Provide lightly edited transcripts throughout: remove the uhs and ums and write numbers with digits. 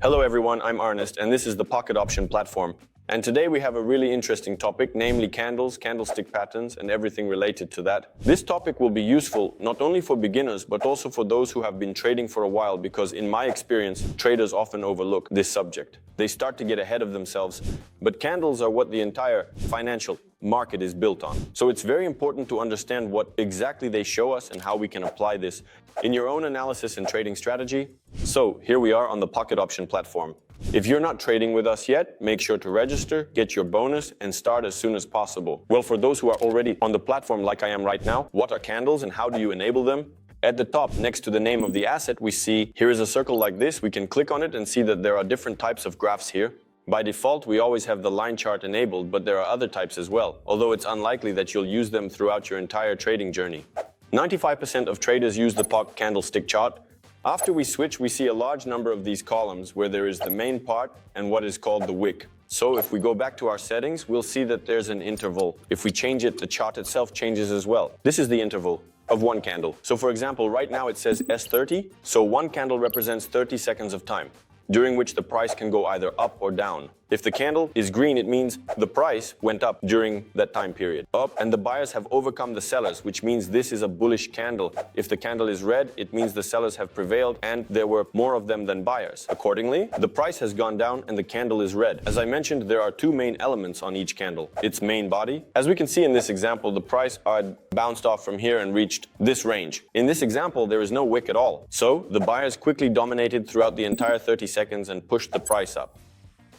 Hello everyone, I'm Ernest and this is the Pocket Option platform. And today we have a really interesting topic, namely candles, candlestick patterns, and everything related to that. This topic will be useful not only for beginners, but also for those who have been trading for a while, because in my experience, traders often overlook this subject. They start to get ahead of themselves, but candles are what the entire financial market is built on. So it's very important to understand what exactly they show us and how we can apply this in your own analysis and trading strategy. So here we are on the Pocket Option platform. If you're not trading with us yet, make sure to register, get your bonus, and start as soon as possible. Well, for those who are already on the platform like I am right now, what are candles and how do you enable them? At the top, next to the name of the asset, we see here is a circle like this. We can click on it and see that there are different types of graphs here. By default, we always have the line chart enabled, but there are other types as well, although it's unlikely that you'll use them throughout your entire trading journey. 95% of traders use the POC candlestick chart. After we switch, we see a large number of these columns where there is the main part and what is called the wick. So if we go back to our settings, we'll see that there's an interval. If we change it, the chart itself changes as well. This is the interval of one candle. So for example, right now it says S30, so one candle represents 30 seconds of time, during which the price can go either up or down. If the candle is green, it means the price went up during that time period. Up, and the buyers have overcome the sellers, which means this is a bullish candle. If the candle is red, it means the sellers have prevailed and there were more of them than buyers. Accordingly, the price has gone down and the candle is red. As I mentioned, there are two main elements on each candle. Its main body. As we can see in this example, the price had bounced off from here and reached this range. In this example, there is no wick at all. So the buyers quickly dominated throughout the entire 30 seconds and pushed the price up.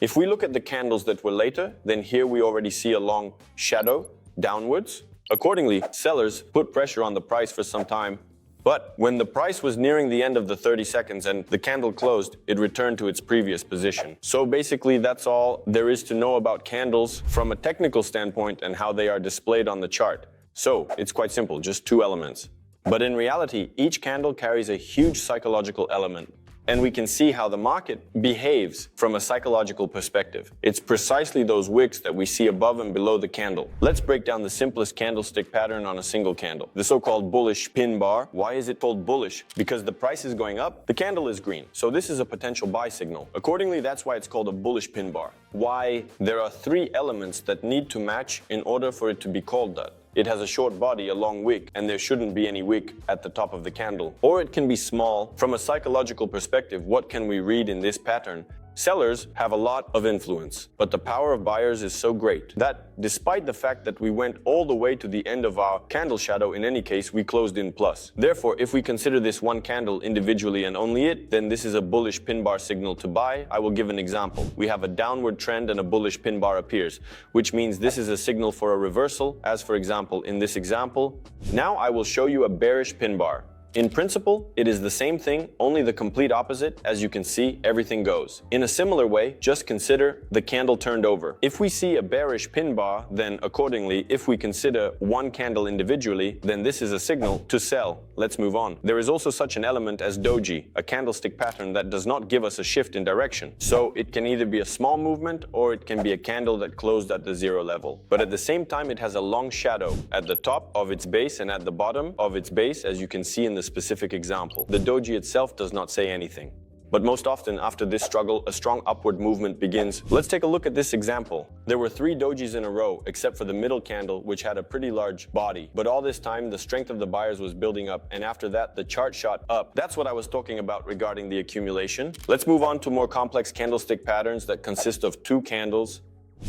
If we look at the candles that were later, then here we already see a long shadow downwards. Accordingly, sellers put pressure on the price for some time, but when the price was nearing the end of the 30 seconds and the candle closed, it returned to its previous position. So basically, that's all there is to know about candles from a technical standpoint and how they are displayed on the chart. So it's quite simple, just two elements. But in reality, each candle carries a huge psychological element. And we can see how the market behaves from a psychological perspective. It's precisely those wicks that we see above and below the candle. Let's break down the simplest candlestick pattern on a single candle. The so-called bullish pin bar. Why is it called bullish? Because the price is going up, the candle is green. So this is a potential buy signal. Accordingly, that's why it's called a bullish pin bar. Why? There are three elements that need to match in order for it to be called that. It has a short body, a long wick, and there shouldn't be any wick at the top of the candle. Or it can be small. From a psychological perspective, what can we read in this pattern? Sellers have a lot of influence, but the power of buyers is so great that despite the fact that we went all the way to the end of our candle shadow, in any case, we closed in plus. Therefore, if we consider this one candle individually and only it, then this is a bullish pin bar signal to buy. I will give an example. We have a downward trend and a bullish pin bar appears, which means this is a signal for a reversal, as for example, in this example. Now I will show you a bearish pin bar. In principle, it is the same thing, only the complete opposite. As you can see, everything goes. In a similar way, just consider the candle turned over. If we see a bearish pin bar, then accordingly, if we consider one candle individually, then this is a signal to sell. Let's move on. There is also such an element as doji, a candlestick pattern that does not give us a shift in direction. So it can either be a small movement or it can be a candle that closed at the zero level. But at the same time, it has a long shadow at the top of its base and at the bottom of its base, as you can see in the specific example. The doji itself does not say anything. But most often, after this struggle, a strong upward movement begins. Let's take a look at this example. There were three dojis in a row, except for the middle candle, which had a pretty large body. But all this time, the strength of the buyers was building up, and after that, the chart shot up. That's what I was talking about regarding the accumulation. Let's move on to more complex candlestick patterns that consist of two candles.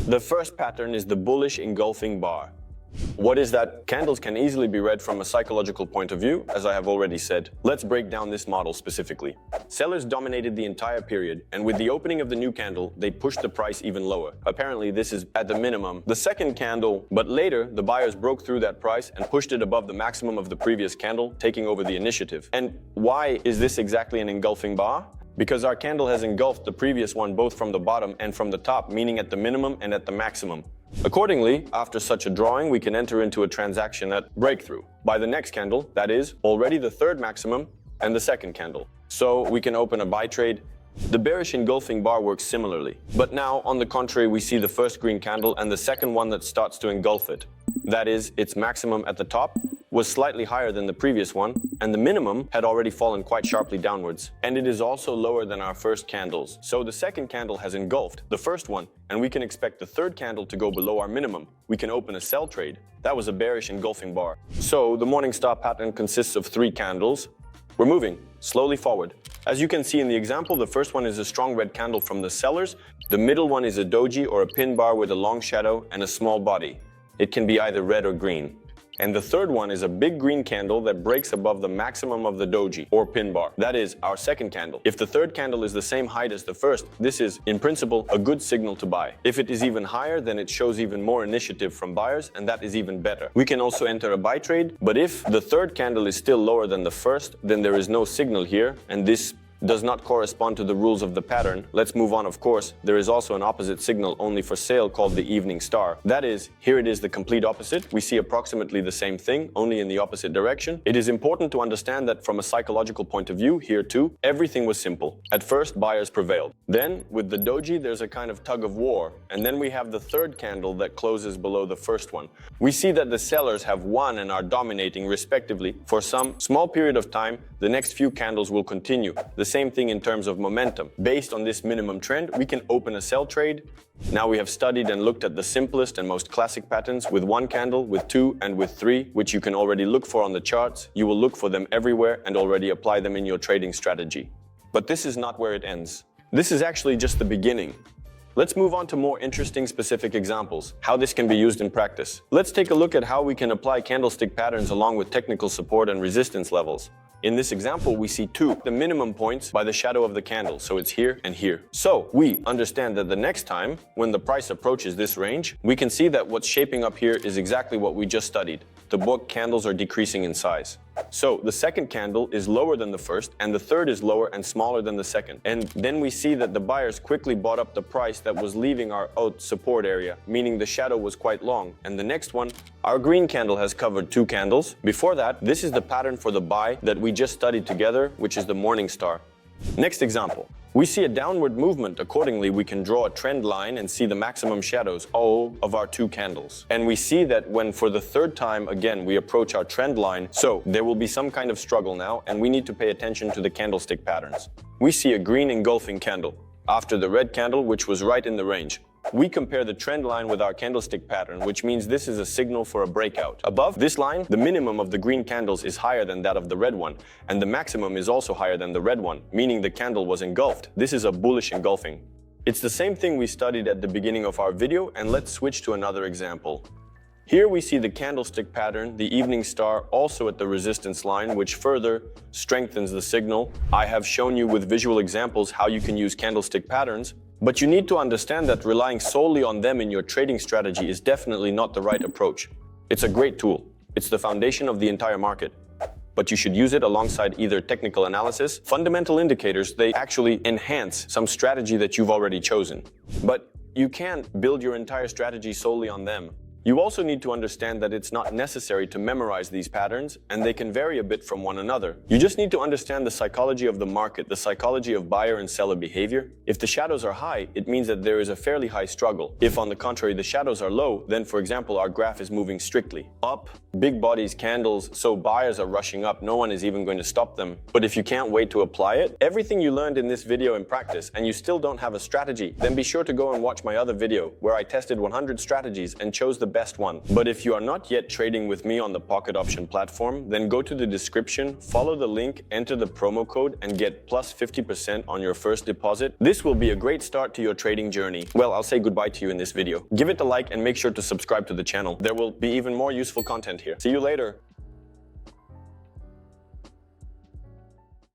The first pattern is the bullish engulfing bar. What is that? Candles can easily be read from a psychological point of view, as I have already said. Let's break down this model specifically. Sellers dominated the entire period, and with the opening of the new candle, they pushed the price even lower. Apparently, this is at the minimum the second candle, but later, the buyers broke through that price and pushed it above the maximum of the previous candle, taking over the initiative. And why is this exactly an engulfing bar? Because our candle has engulfed the previous one both from the bottom and from the top, meaning at the minimum and at the maximum. Accordingly, after such a drawing, we can enter into a transaction at breakthrough by the next candle, that is, already the third maximum, and the second candle. So we can open a buy trade. The bearish engulfing bar works similarly. But now, on the contrary, we see the first green candle and the second one that starts to engulf it. That is, its maximum at the top was slightly higher than the previous one, and the minimum had already fallen quite sharply downwards. And it is also lower than our first candles. So the second candle has engulfed the first one, and we can expect the third candle to go below our minimum. We can open a sell trade. That was a bearish engulfing bar. So the morning star pattern consists of 3 candles. We're moving slowly forward. As you can see in the example, the first one is a strong red candle from the sellers. The middle one is a doji or a pin bar with a long shadow and a small body. It can be either red or green. And the third one is a big green candle that breaks above the maximum of the doji or pin bar. That is our second candle. If the third candle is the same height as the first, this is, in principle, a good signal to buy. If it is even higher, then it shows even more initiative from buyers, and that is even better. We can also enter a buy trade, but if the third candle is still lower than the first, then there is no signal here, and this does not correspond to the rules of the pattern. Let's move on, of course. There is also an opposite signal only for sale called the evening star. That is, here it is the complete opposite. We see approximately the same thing, only in the opposite direction. It is important to understand that from a psychological point of view, here too, everything was simple. At first, buyers prevailed. Then, with the doji, there's a kind of tug of war. And then we have the third candle that closes below the first one. We see that the sellers have won and are dominating respectively. For some small period of time, the next few candles will continue. The same thing in terms of momentum. Based on this minimum trend, we can open a sell trade. Now we have studied and looked at the simplest and most classic patterns with 1 candle, with 2, and with 3, which you can already look for on the charts. You will look for them everywhere and already apply them in your trading strategy. But this is not where it ends. This is actually just the beginning. Let's move on to more interesting specific examples, how this can be used in practice. Let's take a look at how we can apply candlestick patterns along with technical support and resistance levels. In this example, we see 2, the minimum points by the shadow of the candle, so it's here and here. So we understand that the next time, when the price approaches this range, we can see that what's shaping up here is exactly what we just studied. The book candles are decreasing in size. So the second candle is lower than the first, and the third is lower and smaller than the second. And then we see that the buyers quickly bought up the price that was leaving our out support area, meaning the shadow was quite long. And the next one, our green candle has covered 2 candles. Before that, this is the pattern for the buy that we just studied together, which is the morning star. Next example. We see a downward movement. Accordingly, we can draw a trend line and see the maximum shadows of our 2 candles. And we see that when for the third time, again, we approach our trend line, so there will be some kind of struggle now, and we need to pay attention to the candlestick patterns. We see a green engulfing candle after the red candle, which was right in the range. We compare the trend line with our candlestick pattern, which means this is a signal for a breakout. Above this line, the minimum of the green candles is higher than that of the red one, and the maximum is also higher than the red one, meaning the candle was engulfed. This is a bullish engulfing. It's the same thing we studied at the beginning of our video, and let's switch to another example. Here we see the candlestick pattern, the evening star, also at the resistance line, which further strengthens the signal. I have shown you with visual examples how you can use candlestick patterns, but you need to understand that relying solely on them in your trading strategy is definitely not the right approach. It's a great tool. It's the foundation of the entire market. But you should use it alongside either technical analysis, fundamental indicators. They actually enhance some strategy that you've already chosen. But you can't build your entire strategy solely on them. You also need to understand that it's not necessary to memorize these patterns, and they can vary a bit from one another. You just need to understand the psychology of the market, the psychology of buyer and seller behavior. If the shadows are high, it means that there is a fairly high struggle. If, on the contrary, the shadows are low, then, for example, our graph is moving strictly up, big bodies, candles, so buyers are rushing up. No one is even going to stop them. But if you can't wait to apply it, everything you learned in this video in practice, and you still don't have a strategy, then be sure to go and watch my other video where I tested 100 strategies and chose the best one. But if you are not yet trading with me on the pocket option platform, then go to the description, follow the link, enter the promo code, and get plus 50% on your first deposit. This will be a great start to your trading journey. Well, I'll say goodbye to you in this video. Give it a like and make sure to subscribe to the channel. There will be even more useful content here. See you later.